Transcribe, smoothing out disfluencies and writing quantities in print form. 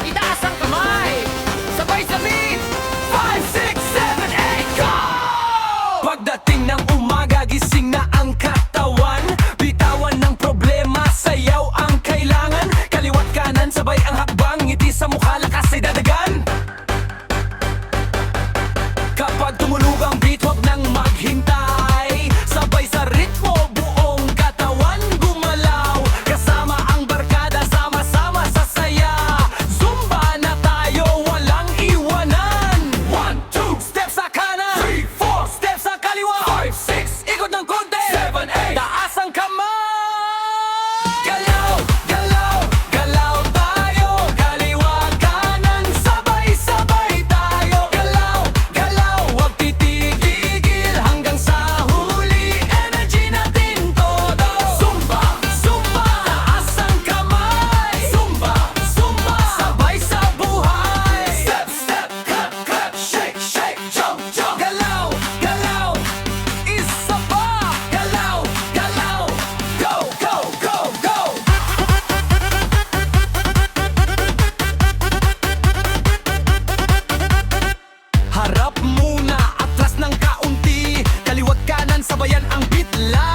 Itaas ang kamay, sabay sa beat. 5, 6, 7, 8, go! Pagdating ng umaga, gising na ang katawan. Bitawan ng problema, sayaw ang kailangan. Kaliwat kanan, sabay ang hakbang. Ngiti sa mukha, lakas ay dadagan. Kapag tumulog ang beat, huwag nang maghintay. Sabay sa ritmo, buong katawan gumalaw. Kasama ang barkada, sama-sama sa saya. Zumba na tayo, walang iwanan. 1, 2, step sa kanan. 3, 4, step sa kaliwa. 5, 6, ikot ng konti. 7, 8, taas ang kamay. Galaw, galaw, galaw tayo. Kaliwa, kanan, sabay-sabay tayo. Galaw, galaw, huwag titigil hanggang sa huli. Energy natin todo. Zumba, zumba, taas ang kamay. Zumba, zumba, sabay sa buhay. Step, step, clap, clap, shake, shake, jump, jump. Galaw, galaw, isa pa. Galaw, galaw, go, go, go, go. Harap muna, atras ng kaunti. Kaliwat kanan, sabayan ang beat lang.